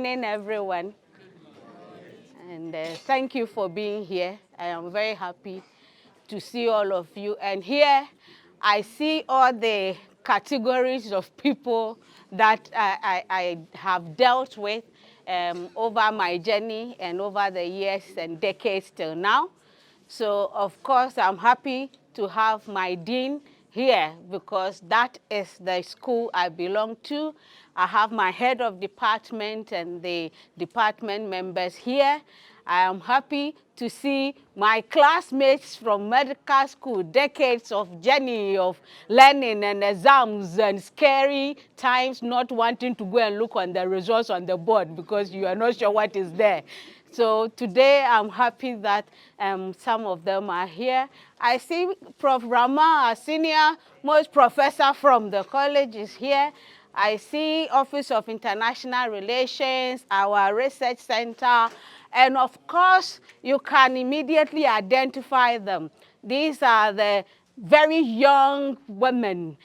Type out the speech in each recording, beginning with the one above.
morning, everyone. And thank you for being here. I am very happy to see all of you. And here I see all the categories of people that I have dealt with over my journey and over the years and decades till now. So, of course, I'm happy to have my dean here because that is the school I belong to. I have my head of department and the department members here. I am happy to see my classmates from medical school, decades of journey of learning and exams and scary times not wanting to go and look on the results on the board because you are not sure what is there. So today I'm happy that some of them are here. I see Prof. Rama, our senior most professor from the college, is here. I see Office of International Relations, our research center, and of course, you can immediately identify them. These are the very young women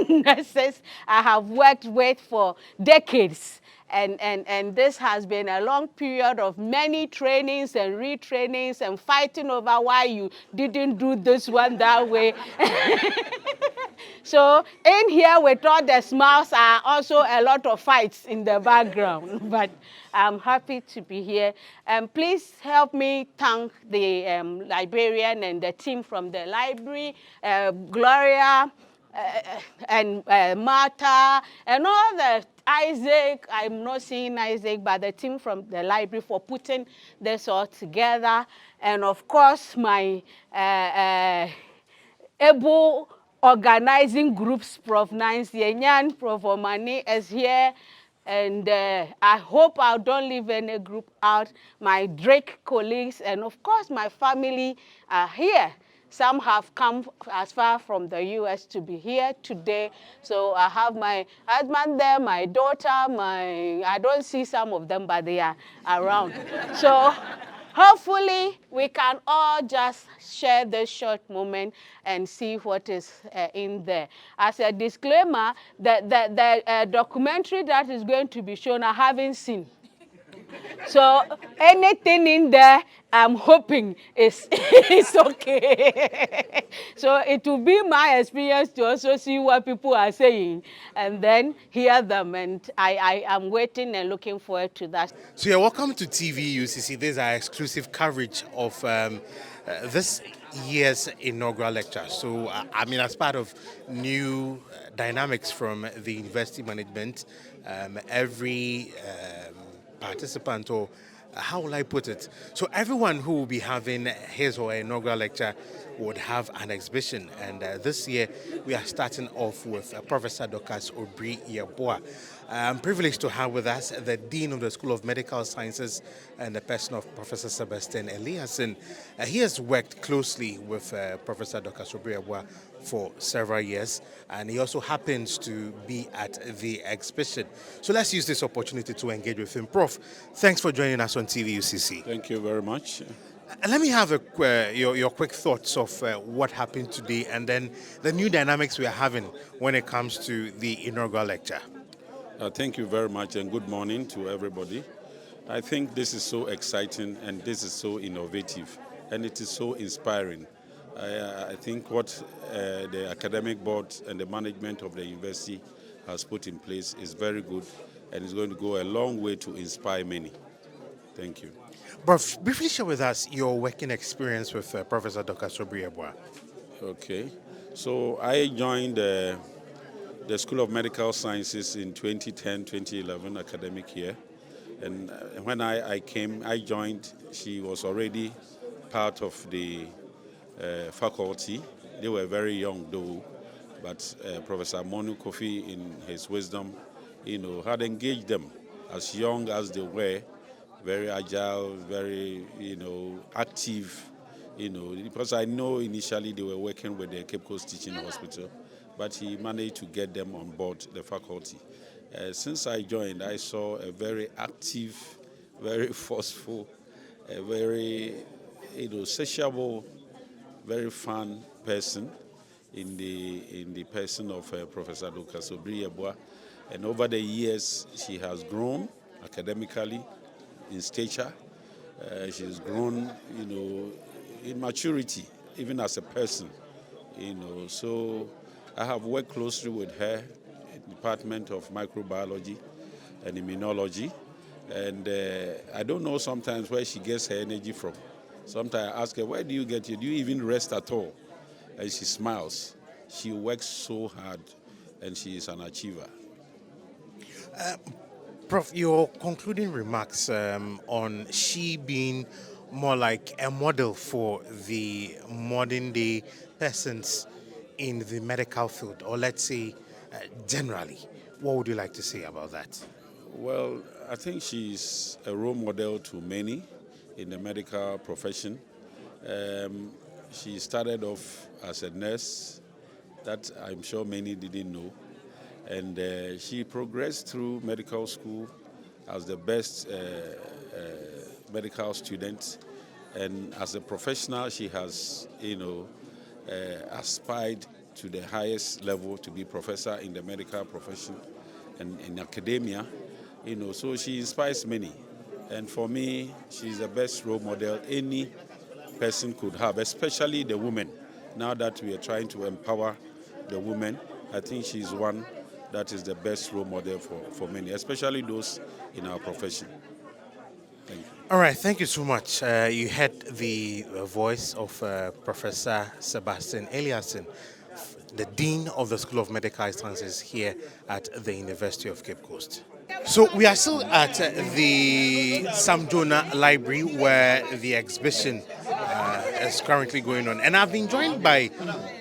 nurses I have worked with for decades. And this has been a long period of many trainings and retrainings and fighting over why you didn't do this one that way. So in here with all the smiles are also a lot of fights in the background, but I'm happy to be here. And please help me thank the librarian and the team from the library, Gloria, and Martha, and all the Isaac. I'm not seeing Isaac, but the team from the library for putting this all together. And of course, my able organizing groups, Prof. Nancy Enyan, Prof. Omani is here. And I hope I don't leave any group out. My Drake colleagues and of course my family are here. Some have come as far from the US to be here today. So I have my husband there, my daughter, I don't see some of them, but they are around. So hopefully we can all just share this short moment and see what is in there. As a disclaimer, the documentary that is going to be shown, I haven't seen. So anything in there, I'm hoping is okay. So it will be my experience to also see what people are saying and then hear them. And I am waiting and looking forward to that. So you're welcome to TV UCC. This is our exclusive coverage of this year's inaugural lecture. So, I mean, as part of new dynamics from the university management, every participant, or how will I put it? So everyone who will be having his or her inaugural lecture would have an exhibition. And this year, we are starting off with Professor Dorcas Obiri-Yeboah. I'm privileged to have with us the Dean of the School of Medical Sciences and the person of Professor Sebastian Eliasson. He has worked closely with Professor Dorcas Obiri-Yeboah for several years, and he also happens to be at the exhibition. So let's use this opportunity to engage with him. Prof, thanks for joining us on TV UCC. Thank you very much. Let me have your quick thoughts of what happened today and then the new dynamics we are having when it comes to the inaugural lecture. Thank you very much and good morning to everybody. I think this is so exciting and this is so innovative and it is so inspiring. I think what the academic board and the management of the university has put in place is very good and is going to go a long way to inspire many. Thank you. Prof, briefly share with us your working experience with Professor Dorcas Obiri-Yeboah. Okay. So I joined the School of Medical Sciences in 2010-2011 academic year. And when I joined, she was already part of the faculty. They were very young though, but Professor Monu Kofi, in his wisdom, had engaged them as young as they were, very agile, very, active, because I know initially they were working with the Cape Coast Teaching Hospital, but he managed to get them on board the faculty. Since I joined, I saw a very active, very forceful, a very, sociable, very fun person in the person of Professor Dorcas Obiri-Yeboah. And over the years, she has grown academically, in stature. She's grown, in maturity, even as a person, So I have worked closely with her in the Department of Microbiology and Immunology. And I don't know sometimes where she gets her energy from. Sometimes I ask her, where do you get it? Do you even rest at all? And she smiles. She works so hard, and she is an achiever. Prof, your concluding remarks on she being more like a model for the modern day persons in the medical field, or let's say generally, what would you like to say about that? Well, I think she's a role model to many in the medical profession. Um, she started off as a nurse, that I'm sure many didn't know. And she progressed through medical school as the best medical student. And as a professional, she has, aspired to the highest level to be professor in the medical profession and in academia. So she inspires many. And for me, she's the best role model any person could have, especially the women. Now that we are trying to empower the women, I think she's one that is the best role model for many, especially those in our profession. Thank you. All right, thank you so much. You heard the voice of Professor Sebastian Eliasson, the Dean of the School of Medical Sciences here at the University of Cape Coast. So we are still at the Sam Jonah Library where the exhibition is currently going on. And I've been joined by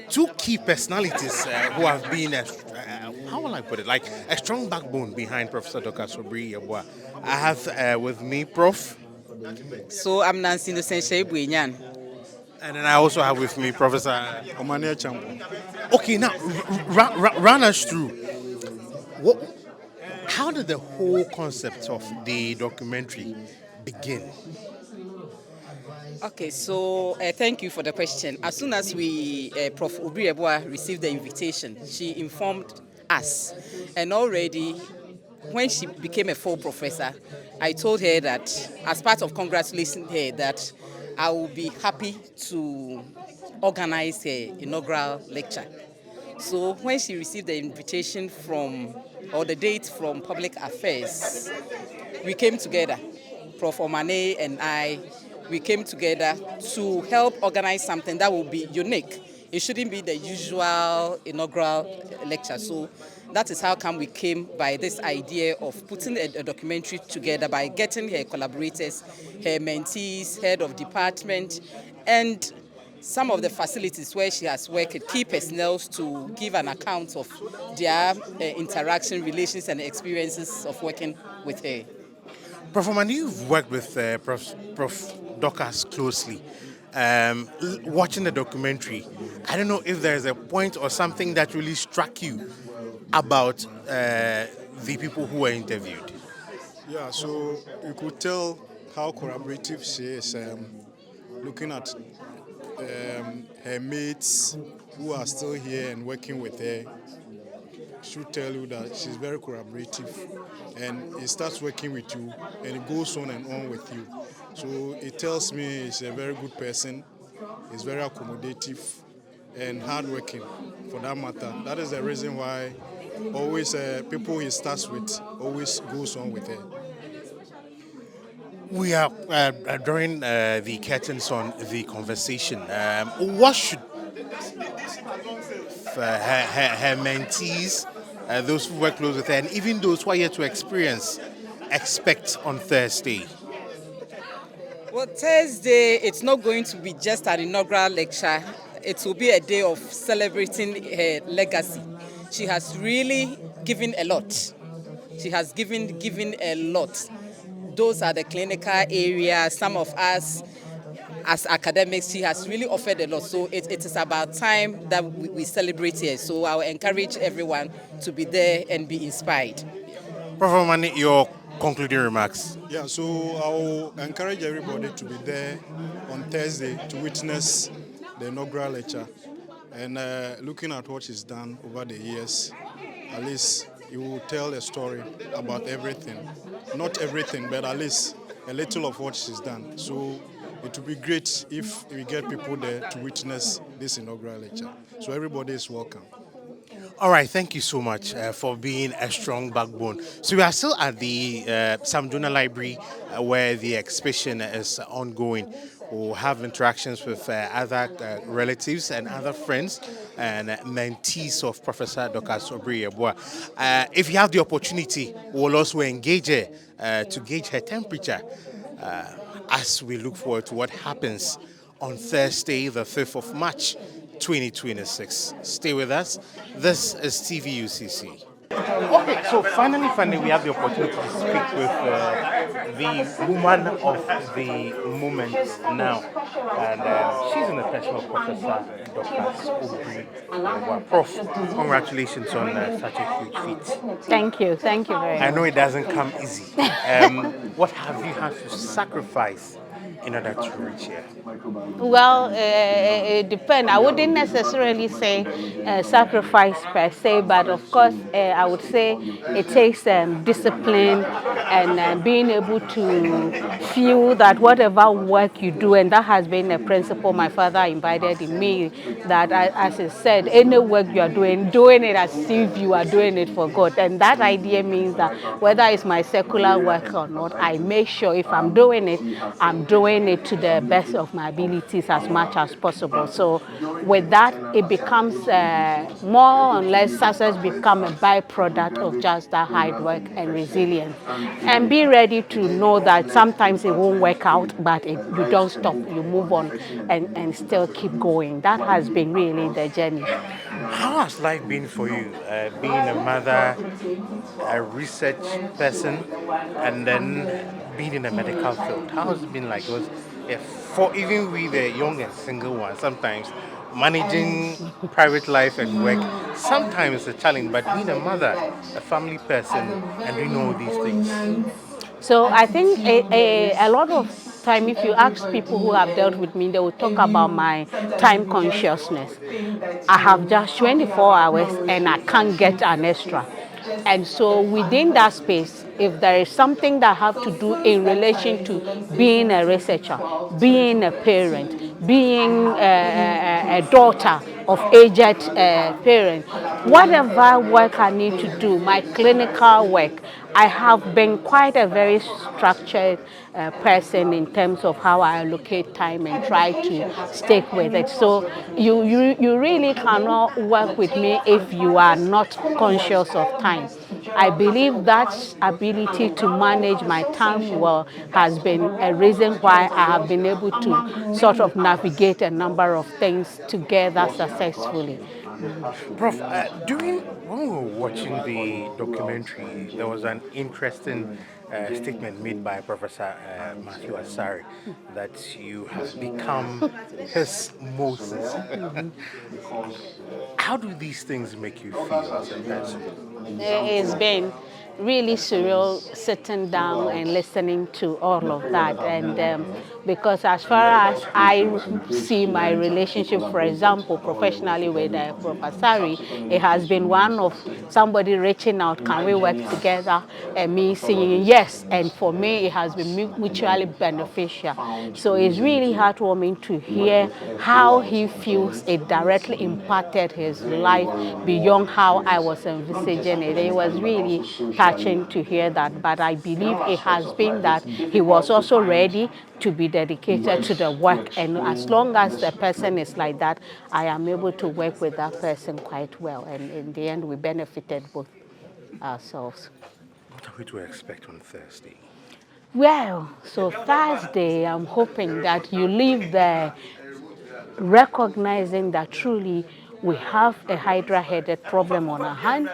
two key personalities who have been, how will I put it, like a strong backbone behind Professor Dorcas Obiri-Yeboah. I have with me Prof. So I'm Nancy Innocent. And then I also have with me Professor Omania Champo. Okay, now run us through. How did the whole concept of the documentary begin? Okay, so thank you for the question. As soon as Prof. Obiri-Yeboah received the invitation, she informed us. And already, when she became a full professor, I told her that as part of congratulating her, that I will be happy to organize her inaugural lecture. So when she received the invitation or the date from Public Affairs, we came together, Prof. Omane and I, we came together to help organize something that will be unique. It shouldn't be the usual inaugural lecture. So that is how come we came by this idea of putting a documentary together by getting her collaborators, her mentees, head of department, and some of the facilities where she has worked, key personnel to give an account of their interaction, relations, and experiences of working with her. Prof. Omani, you've worked with Prof. Dorcas closely. Watching the documentary, I don't know if there's a point or something that really struck you about the people who were interviewed. Yeah, so you could tell how collaborative she is. Looking at her mates who are still here and working with her, should tell you that she's very collaborative, and it starts working with you and it goes on and on with you. So it tells me he's a very good person, he's very accommodative and hardworking for that matter. That is the reason why always people he starts with always goes on with her. We are drawing the curtains on the conversation. What should her mentees, those who work close with her, and even those who are yet to experience, expect on Thursday? Well, Thursday, it's not going to be just an inaugural lecture. It will be a day of celebrating her legacy. She has really given a lot. She has given a lot. Those are the clinical areas. Some of us, as academics, she has really offered a lot. So it is about time that we celebrate here. So I will encourage everyone to be there and be inspired. Prof. Mani, your concluding remarks. Yeah, so I will encourage everybody to be there on Thursday to witness the inaugural lecture. And looking at what she's done over the years, at least he will tell a story about everything. Not everything, but at least a little of what she's done. So it would be great if we get people there to witness this inaugural lecture. So everybody is welcome. All right, thank you so much for being a strong backbone. So we are still at the Samduna Library where the exhibition is ongoing. We'll have interactions with other relatives and other friends and mentees of Professor Dorcas Obiri-Yeboah. If you have the opportunity, we'll also engage her to gauge her temperature as we look forward to what happens on Thursday, the 5th of March, 2026. Stay with us. This is TVUCC. Okay, so finally, we have the opportunity to speak with the woman of the moment now. And she's in the person of Professor Dorcas Obiri-Yeboah. Prof, congratulations on such a huge feat. Thank you. Thank you very I know much. it doesn't come easy. What have you had to sacrifice in order to reach here? Well, it depends. I wouldn't necessarily say sacrifice per se, but of course, I would say it takes discipline and being able to feel that whatever work you do, and that has been a principle my father invited in me, that as he said, any work you are doing it as if you are doing it for God. And that idea means that whether it's my secular work or not, I make sure if I'm doing it, I'm doing it to the best of my abilities as much as possible. So with that, it becomes more or less success become a byproduct of just that hard work and resilience. And be ready to know that sometimes it won't work out, but you don't stop, you move on and still keep going. That has been really the journey. How has life been for you, being a mother, a research person, and then being in the medical field? How has it been like? Because for even we, the young and single ones, sometimes managing private life and work sometimes it's a challenge. But being a mother, a family person, and doing all these things. So I think a lot of time, if you ask people who have dealt with me, they will talk about my time consciousness. I have just 24 hours and I can't get an extra. And so within that space, if there is something that I have to do in relation to being a researcher, being a parent, being a daughter of aged parents, whatever work I need to do, my clinical work, I have been quite a very structured person in terms of how I allocate time and try to stick with it. So you really cannot work with me if you are not conscious of time. I believe that ability to manage my time well has been a reason why I have been able to sort of navigate a number of things together successfully. Prof, during when we were watching the documentary, there was an interesting statement made by Professor Matthew Asari that you have become his Moses. How do these things make you feel as a person? It's been really surreal sitting down and listening to all of that. And because as far as I see my relationship, for example, professionally with Prof. Sari, it has been one of somebody reaching out, can we work together? And me saying yes. And for me, it has been mutually beneficial. So it's really heartwarming to hear how he feels it directly impacted his life beyond how I was envisaging it. It was really touching to hear that, but I believe it has been that he was also ready to be dedicated to the work, and as long as the person is like that, I am able to work with that person quite well, and in the end we benefited both ourselves. What are we to expect on Thursday? Well, so Thursday, I'm hoping that you leave there recognizing that truly we have a hydra-headed problem on our hand,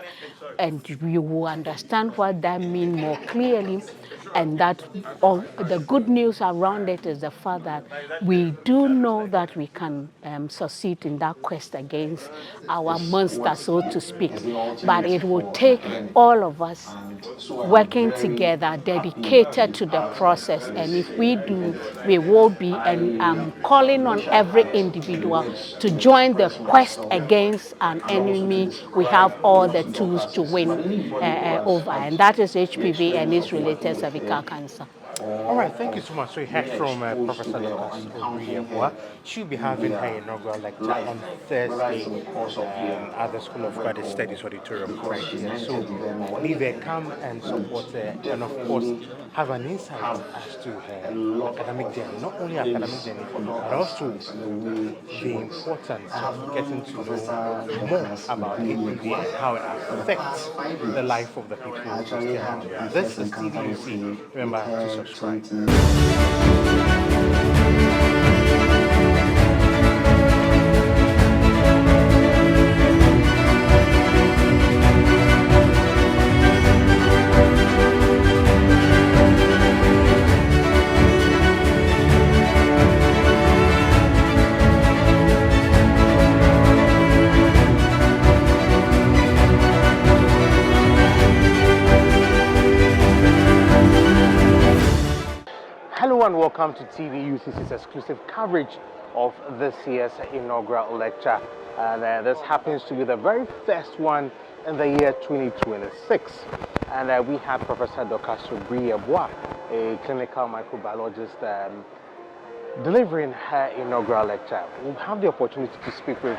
and you will understand what that means more clearly. And that all the good news around it is the fact that we do know that we can succeed in that quest against our monster, so to speak. But it will take all of us working together, dedicated to the process. And if we do, we will be, and I'm calling on every individual to join the quest against an enemy we have all the tools to win over, and that is HPV and its related cervical cancer. All right, thank you so much. So we heard from Professor Dorcas Obiri-Yeboah. She'll be having her inaugural lecture on Thursday at the School of Graduate Studies Auditorium right here. So be there, come and support her, and of course have an insight as to her academic journey, not only academic journey, but also the importance of getting to know more about HPV and how it affects the life of the people who stay around. This is TVUC. Remember to subscribe. Hello and welcome to TVUCC's exclusive coverage of this year's inaugural lecture. And this happens to be the very first one in the year 2026. And we have Professor Dorcas Obiri-Yeboah, a clinical microbiologist, delivering her inaugural lecture. We'll have the opportunity to speak with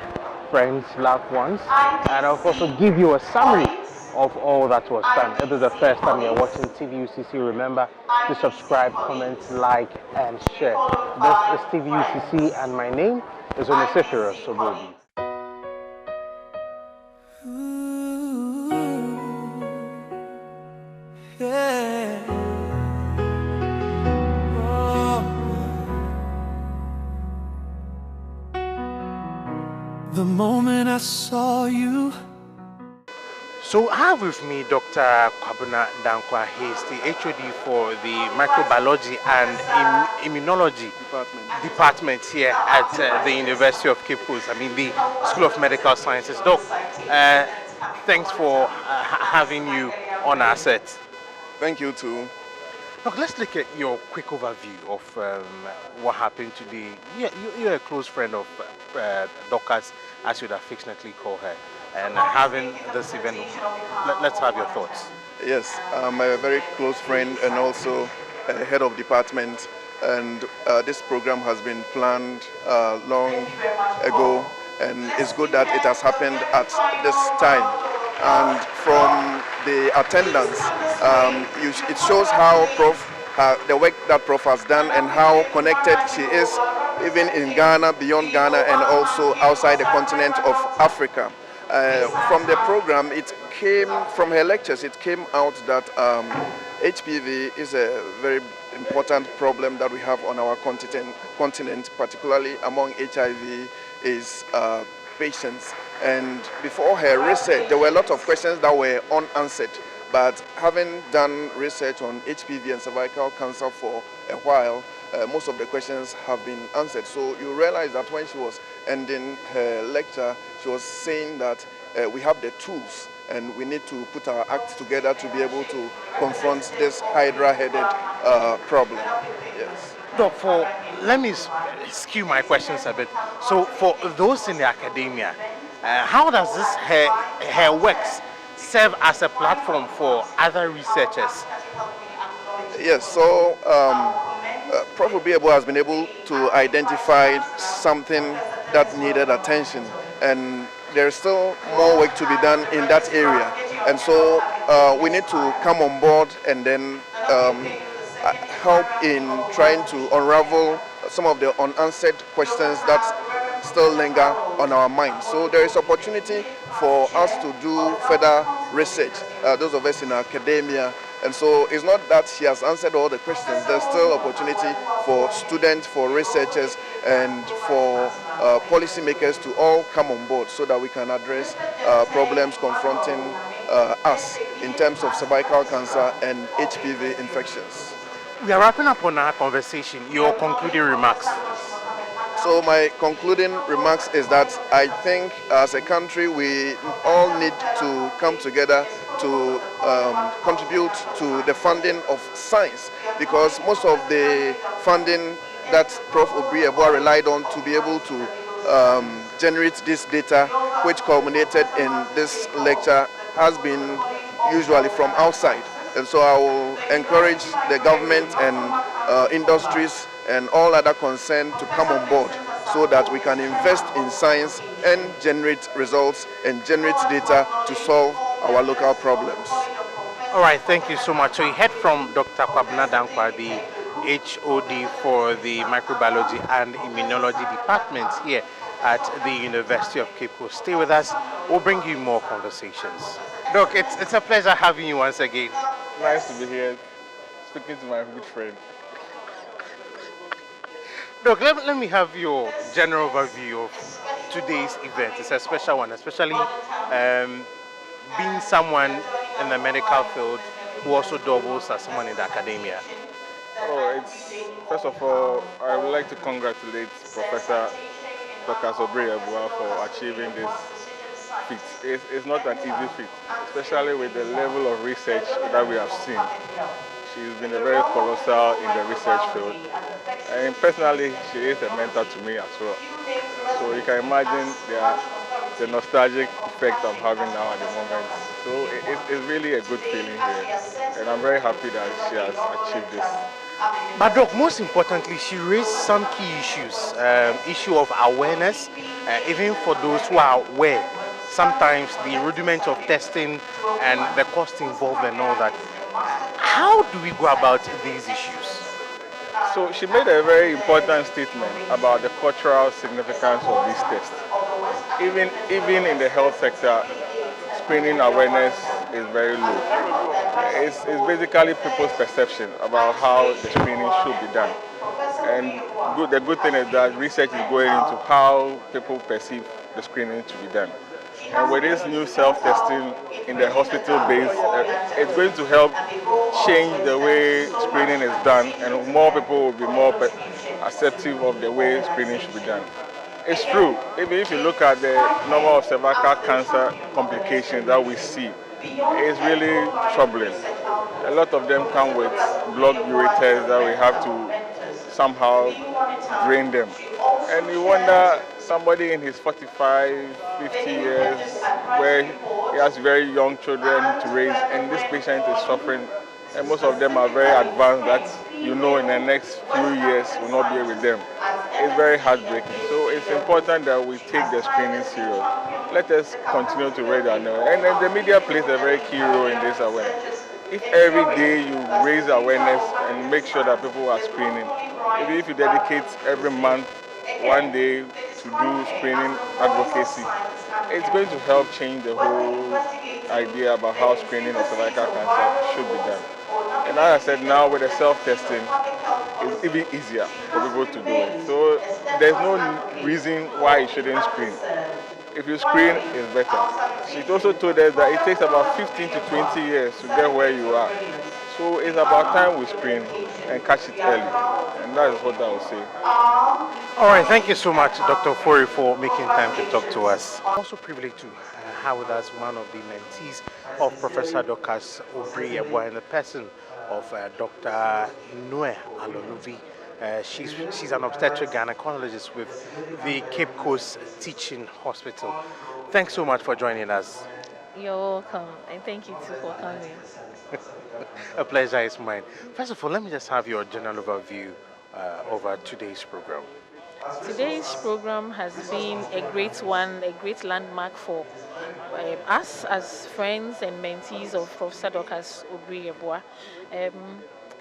friends, loved ones, and I'll also give you a summary of all that was done. If this is the first time you're watching TVUCC, remember to subscribe, comment, like, and share. This is TVUCC, and my name is Onisifero Sobobi. The moment I saw you. So I have with me Dr. Kwabena Dankwa. He's the HOD for the microbiology and immunology department here at the University of Cape Coast. I mean, the School of Medical Sciences. Doc, thanks for having you on our set. Thank you too. Look, let's look at your quick overview of what happened today. You're a close friend of Dorcas, as you'd affectionately call her, and having this event. Let's have your thoughts. Yes, I'm a very close friend and also a head of department, and this program has been planned long ago, and it's good that it has happened at this time. And from the attendance, it shows how the work that Prof has done and how connected she is, even in Ghana, beyond Ghana, and also outside the continent of Africa. From the program, from her lectures, it came out that HPV is a very important problem that we have on our continent, particularly among HIV/AIDS patients. And before her research, there were a lot of questions that were unanswered. But having done research on HPV and cervical cancer for a while, most of the questions have been answered. So you realize that when she was ending her lecture, she was saying that we have the tools and we need to put our acts together to be able to confront this hydra-headed problem. Yes. Doc, let me skew my questions a bit. So for those in the academia, how does this her works serve as a platform for other researchers? Yes, so Prof. Obiri-Yeboah has been able to identify something that needed attention, and there's still more work to be done in that area. And so we need to come on board and then help in trying to unravel some of the unanswered questions that still linger on our minds. So there is opportunity for us to do further research, those of us in academia. And so it's not that she has answered all the questions. There's still opportunity for students, for researchers, and for policymakers to all come on board so that we can address problems confronting us in terms of cervical cancer and HPV infections. We are wrapping up on our conversation. Your concluding remarks. So my concluding remarks is that I think as a country we all need to come together to contribute to the funding of science, because most of the funding that Prof. Obiri-Yeboah relied on to be able to generate this data, which culminated in this lecture, has been usually from outside. And so I will encourage the government and industries and all other concerned to come on board so that we can invest in science and generate results and generate data to solve our local problems. All right, thank you so much. So you heard from Dr. Kwabena Dankwa, the HOD for the Microbiology and Immunology Department here at the University of Cape Coast. Stay with us. We'll bring you more conversations. Doc, it's a pleasure having you once again. Nice to be here, speaking to my good friend. Doc, let me have your general overview of today's event. It's a special one, especially being someone in the medical field who also doubles as someone in the academia. First of all, I would like to congratulate Professor Dorcas Obiri-Yeboah for achieving this feat. It's not an easy feat, especially with the level of research that we have seen. She's been very colossal in the research field, and personally, she is a mentor to me as well. So you can imagine the nostalgic effect I'm having now at the moment. So it's really a good feeling here, and I'm very happy that she has achieved this. But Doc, most importantly, she raised some key issues. Issue of awareness, even for those who are aware. Sometimes the rudiment of testing and the cost involved and all that. How do we go about these issues? So she made a very important statement about the cultural significance of these tests. Even in the health sector, screening awareness is very low. It's basically people's perception about how the screening should be done. And the good thing is that research is going into how people perceive the screening to be done. And with this new self-testing in the hospital base, it's going to help change the way screening is done, and more people will be more accepting of the way screening should be done. It's true, even if you look at the number of cervical cancer complications that we see, it's really troubling. A lot of them come with blood ureters that we have to somehow drain them. And you wonder, somebody in his 45, 50 years, where he has very young children to raise, and this patient is suffering, and most of them are very advanced that in the next few years will not be with them. It's very heartbreaking. So it's important that we take the screening serious. Let us continue to raise our awareness. And then the media plays a very key role in this awareness. If every day you raise awareness and make sure that people are screening, even if you dedicate every month one day to do screening advocacy, it's going to help change the whole idea about how screening of cervical cancer should be done. And as I said, now with the self-testing, it's even easier for people to do it. So there's no reason why you shouldn't screen. If you screen, it's better. She also told us that it takes about 15 to 20 years to get where you are. So it's about time we screen and catch it early. And that is what I would say. All right, thank you so much, Dr. Fori, for making time to talk to us. I'm also privileged to have with us one of the mentees of Professor Dorcas Obiri-Yeboah in the person of Dr. Noe Alonuvi. She's an obstetric gynecologist with the Cape Coast Teaching Hospital. Thanks so much for joining us. You're welcome, and thank you too for coming. A pleasure is mine. First of all, let me just have your general overview over today's program. Today's program has been a great one, a great landmark for us as friends and mentees of Professor Dorcas Obiri-Yeboah.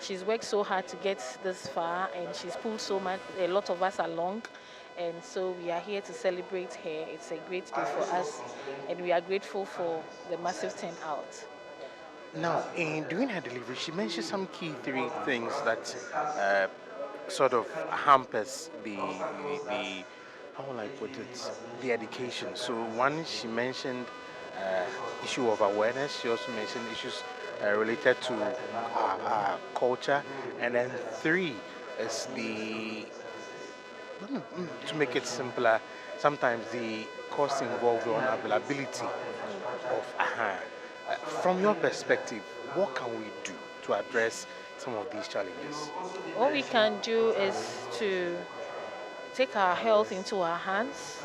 She's worked so hard to get this far, and she's pulled a lot of us along. And so we are here to celebrate her. It's a great day for us, and we are grateful for the massive turnout. Now, during her delivery, she mentioned some key three things that sort of hampers how will I put it, the education. So one, she mentioned issue of awareness. She also mentioned issues related to culture. And then 3 is the, to make it simpler, sometimes the cost involved or unavailability of from your perspective, what can we do to address some of these challenges? What we can do is to take our health into our hands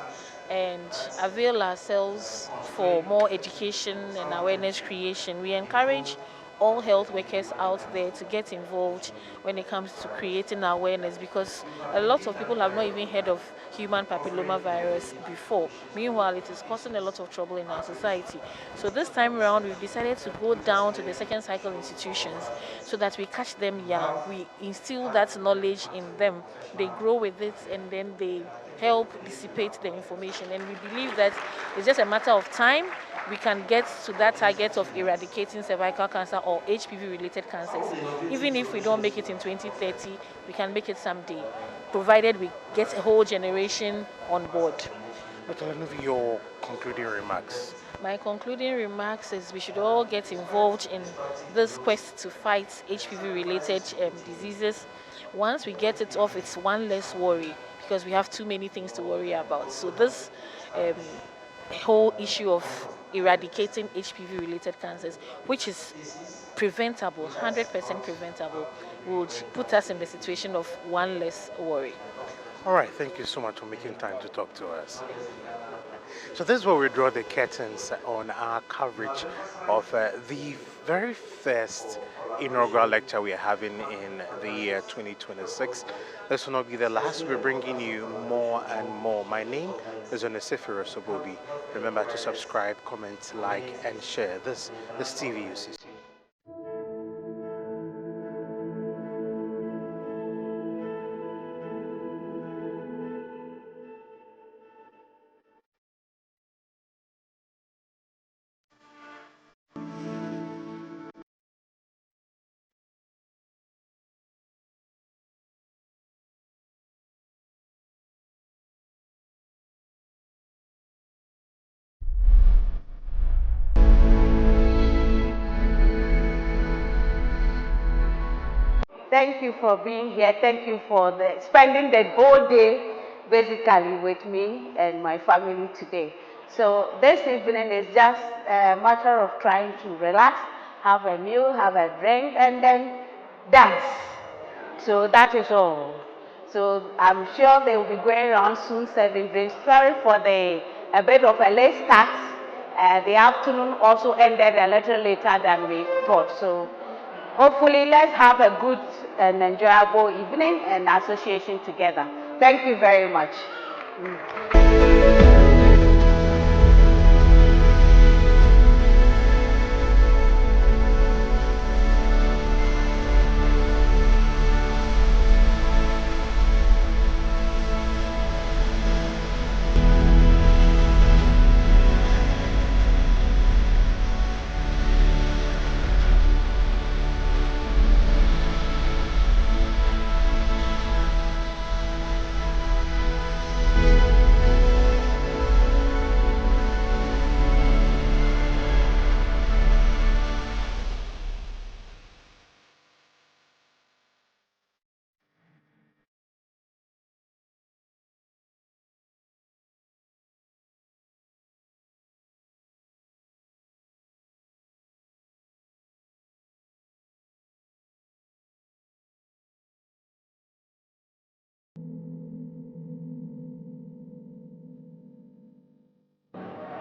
and avail ourselves for more education and awareness creation. We encourage all health workers out there to get involved when it comes to creating awareness, because a lot of people have not even heard of human papillomavirus before. Meanwhile, it is causing a lot of trouble in our society. So this time around, we've decided to go down to the second cycle institutions so that we catch them young. We instill that knowledge in them. They grow with it, and then they help dissipate the information. And we believe that it's just a matter of time we can get to that target of eradicating cervical cancer or HPV-related cancers. Even if we don't make it in 2030, we can make it someday, provided we get a whole generation on board. Dr. Lanuvi, your concluding remarks. My concluding remarks is we should all get involved in this quest to fight HPV-related diseases. Once we get it off, it's one less worry, because we have too many things to worry about. So this whole issue of eradicating HPV-related cancers, which is preventable, 100% preventable, would put us in the situation of one less worry. All right, thank you so much for making time to talk to us. So this is where we draw the curtains on our coverage of the very first inaugural lecture we are having in the year 2026. This will not be the last. We're bringing you more and more. My name is Prof. Obobi. Remember to subscribe, comment, like, and share this TV UCC. Thank you for being here. Thank you for spending the whole day basically with me and my family today. So this evening is just a matter of trying to relax, have a meal, have a drink, and then dance. So that is all. So I'm sure they will be going around soon serving drinks. Sorry for a bit of a late start. The afternoon also ended a little later than we thought. So hopefully, let's have a good and enjoyable evening and association together. Thank you very much.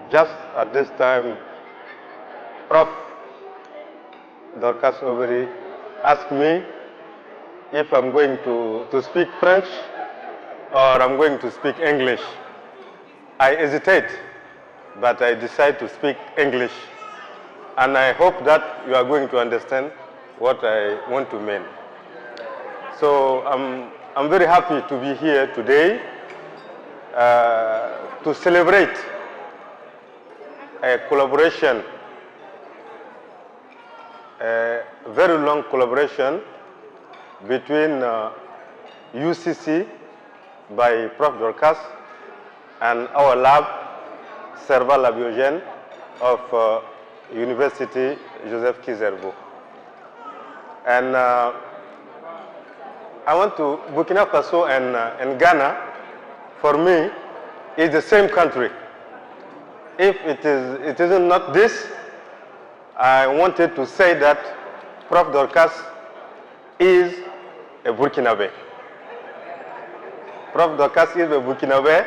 Just at this time, Prof. Dorcas Obiri asked me if I'm going to speak French or I'm going to speak English. I hesitate, but I decide to speak English. And I hope that you are going to understand what I want to mean. So I'm very happy to be here today to celebrate a collaboration, a very long collaboration between UCC by Prof. Dorcas and our lab, Cerval Labiogène, of University Joseph Kizerbo. And I went to Burkina Faso and Ghana. For me, is the same country. If it is not this, I wanted to say that Prof. Dorcas is a Burkinabe. Prof. Dorcas is a Burkinabe,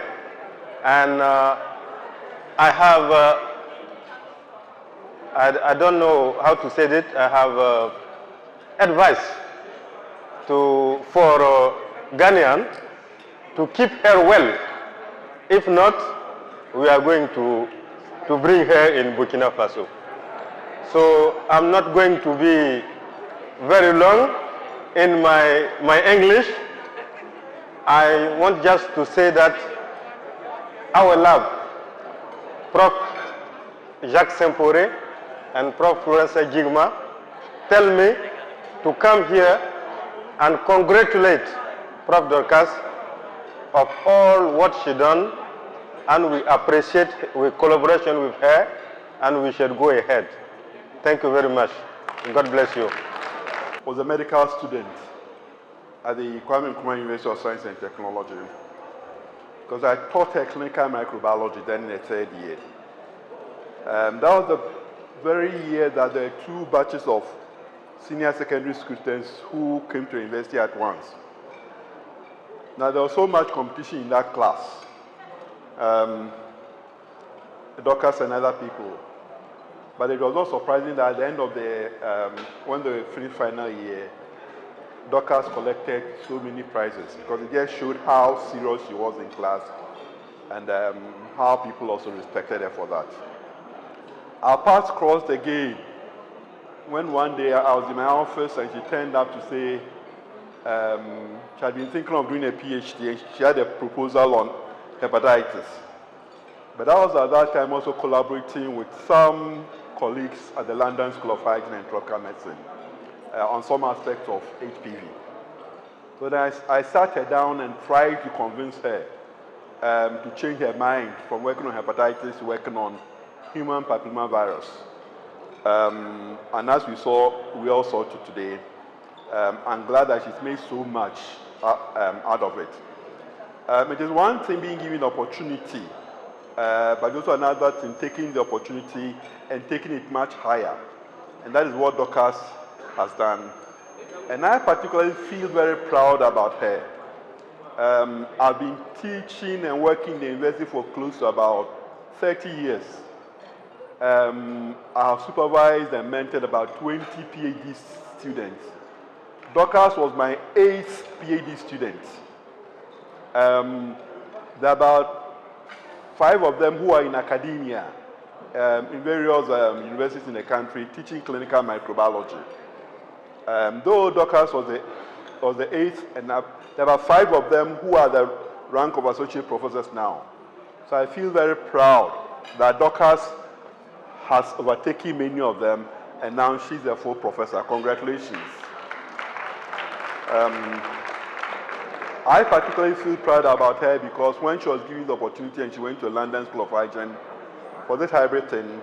and I have, I don't know how to say it, I have advice for Ghanaian to keep her well. If not, we are going to bring her in Burkina Faso. So I'm not going to be very long in my English. I want just to say that our lab, Prof. Jacques Sempore and Prof. Florence Jigma, tell me to come here and congratulate Prof. Dorcas of all what she done, and we appreciate our collaboration with her, and we should go ahead. Thank you very much. God bless you. I was a medical student at the Kwame Nkrumah University of Science and Technology, because I taught her clinical microbiology then in the third year. That was the very year that there were 2 batches of senior secondary students who came to the university at once. Now, there was so much competition in that class. Dorcas and other people. But it was not surprising that at the end of the, when they finished final year, Dorcas collected so many prizes, because it just showed how serious she was in class and how people also respected her for that. Our paths crossed again when one day I was in my office and she turned up to say she had been thinking of doing a PhD, and she had a proposal on hepatitis. But I was at that time also collaborating with some colleagues at the London School of Hygiene and Tropical Medicine on some aspects of HPV. So then I sat her down and tried to convince her to change her mind from working on hepatitis to working on human papillomavirus. And as we all saw today, I'm glad that she's made so much out of it. It is one thing being given the opportunity, but also another thing taking the opportunity and taking it much higher. And that is what Dorcas has done. And I particularly feel very proud about her. I've been teaching and working in the university for close to about 30 years. I have supervised and mentored about 20 PhD students. Dorcas was my 8th PhD student. There are about 5 of them who are in academia, in various universities in the country, teaching clinical microbiology. Though Dorcas was the 8th, and there are 5 of them who are the rank of associate professors now. So I feel very proud that Dorcas has overtaken many of them, and now she's a full professor. Congratulations. I particularly feel proud about her because when she was given the opportunity and she went to the London School of Hygiene for this hybrid thing,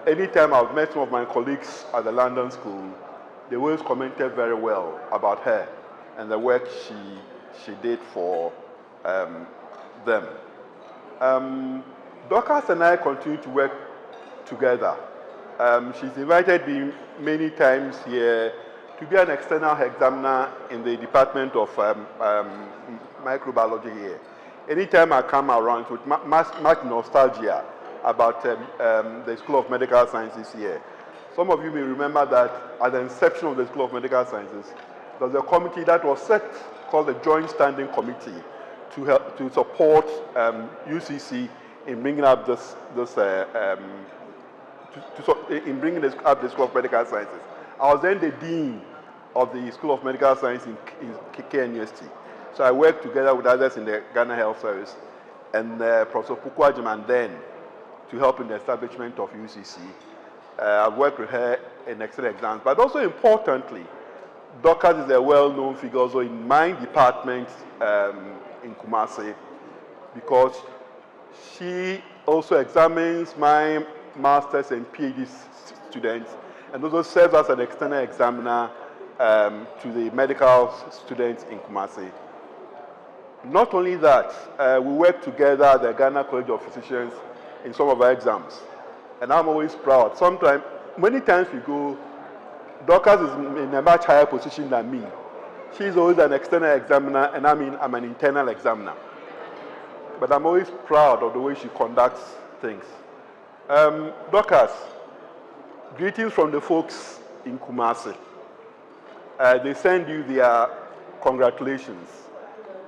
anytime I've met some of my colleagues at the London School, they always commented very well about her and the work she did for them. Dorcas and I continue to work together. She's invited me many times here to be an external examiner in the Department of Microbiology here. Anytime I come around with much nostalgia about the School of Medical Sciences here. Some of you may remember that at the inception of the School of Medical Sciences, there was a committee that was set called the Joint Standing Committee to help to support UCC in bringing up in bringing up the School of Medical Sciences. I was then the dean of the School of Medical Science in KNUST. So I worked together with others in the Ghana Health Service and Professor Pukwajima then to help in the establishment of UCC. I've worked with her in excellent exams, but also importantly, Dorcas is a well-known figure also in my department in Kumasi because She also examines my master's and PhD students, and also serves as an external examiner to the medical students in Kumasi. Not only that, we work together at the Ghana College of Physicians in some of our exams, and I'm always proud. Many times we go, Dorcas is in a much higher position than me. She's always an external examiner, and I'm an internal examiner. But I'm always proud of the way she conducts things. Dorcas, greetings from the folks in Kumasi. They send you their congratulations.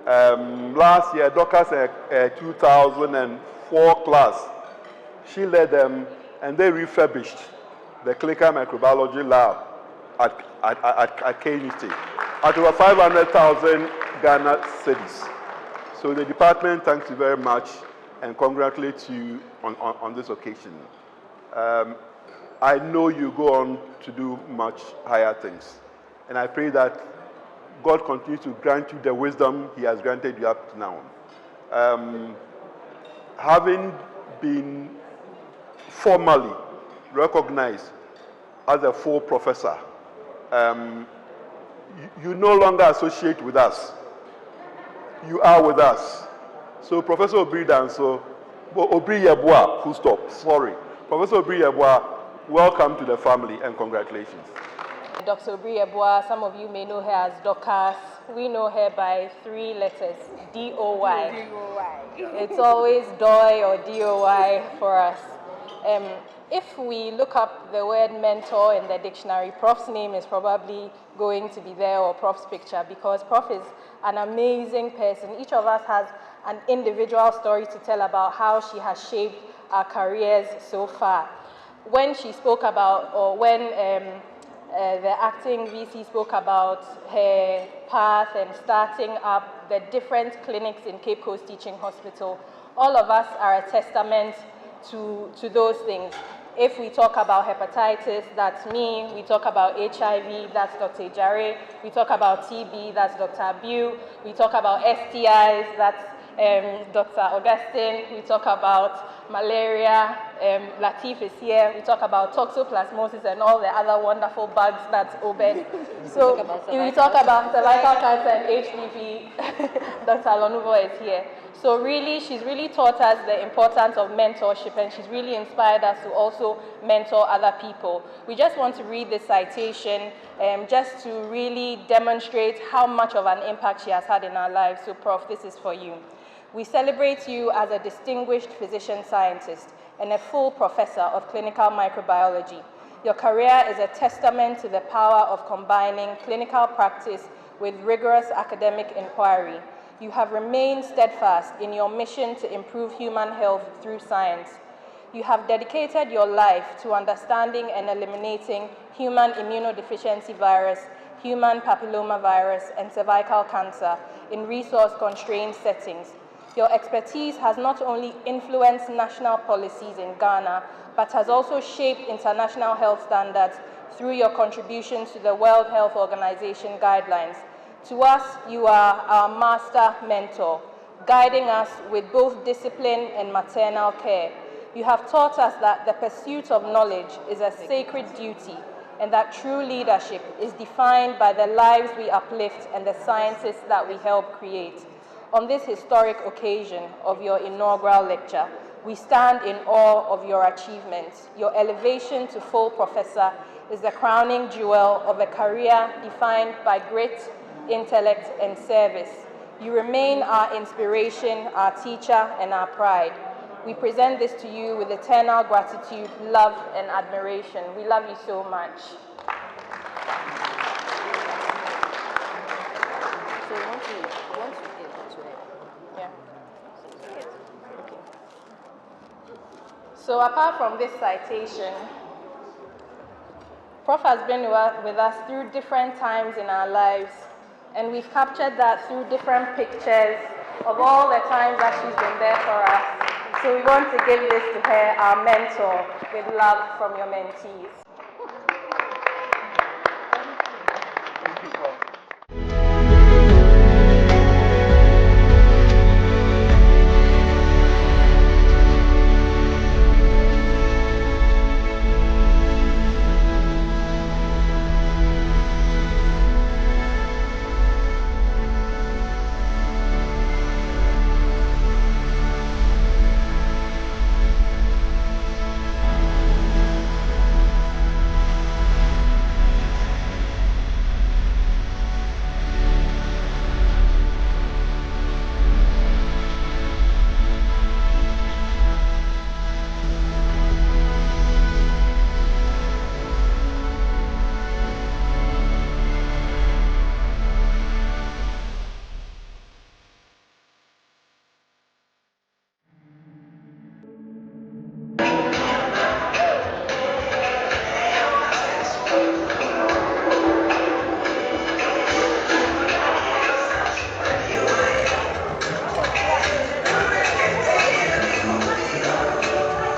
Last year, Dorcas, 2004 class, she led them, and they refurbished the clinical microbiology lab at KUT at over 500,000 Ghana cedis. So the department thanks you very much and congratulates you on this occasion. I know you go on to do much higher things, and I pray that God continues to grant you the wisdom He has granted you up to now. Having been formally recognized as a full professor, you no longer associate with us. You are with us. So Professor Obiri-Yeboah, full stop, sorry. Professor Obiri-Yeboah, welcome to the family and congratulations. Dr. Obiri-Yeboah, some of you may know her as Dorcas. We know her by 3 letters, D-O-Y. It's always DOY or D-O-Y for us. If we look up the word mentor in the dictionary, Prof's name is probably going to be there, or Prof's picture, because Prof is an amazing person. Each of us has an individual story to tell about how she has shaped our careers so far. When she spoke about, or when the acting VC spoke about her path and starting up the different clinics in Cape Coast Teaching Hospital, all of us are a testament to those things. If we talk about hepatitis, that's me. We talk about HIV, that's Dr. Jare. We talk about TB, that's Dr. Abu. We talk about STIs, that's Dr. Augustine. We talk about malaria, Latif is here. We talk about toxoplasmosis and all the other wonderful bugs, that's Obed. So if we talk about cervical cancer and HPV, Dr. Alonuvo is here. So really, she's really taught us the importance of mentorship, and she's really inspired us to also mentor other people. We just want to read this citation just to really demonstrate how much of an impact she has had in our lives. So Prof, this is for you. We celebrate you as a distinguished physician scientist and a full professor of clinical microbiology. Your career is a testament to the power of combining clinical practice with rigorous academic inquiry. You have remained steadfast in your mission to improve human health through science. You have dedicated your life to understanding and eliminating human immunodeficiency virus, human papillomavirus, and cervical cancer in resource-constrained settings. Your expertise has not only influenced national policies in Ghana, but has also shaped international health standards through your contributions to the World Health Organization guidelines. To us, you are our master mentor, guiding us with both discipline and maternal care. You have taught us that the pursuit of knowledge is a sacred duty, and that true leadership is defined by the lives we uplift and the sciences that we help create. On this historic occasion of your inaugural lecture, we stand in awe of your achievements. Your elevation to full professor is the crowning jewel of a career defined by grit, intellect, and service. You remain our inspiration, our teacher, and our pride. We present this to you with eternal gratitude, love, and admiration. We love you so much. So you want to give it to her? Yeah. Okay. So apart from this citation, Prof has been with us through different times in our lives, and we've captured that through different pictures of all the times that she's been there for us. So we want to give this to her, our mentor, with love from your mentees.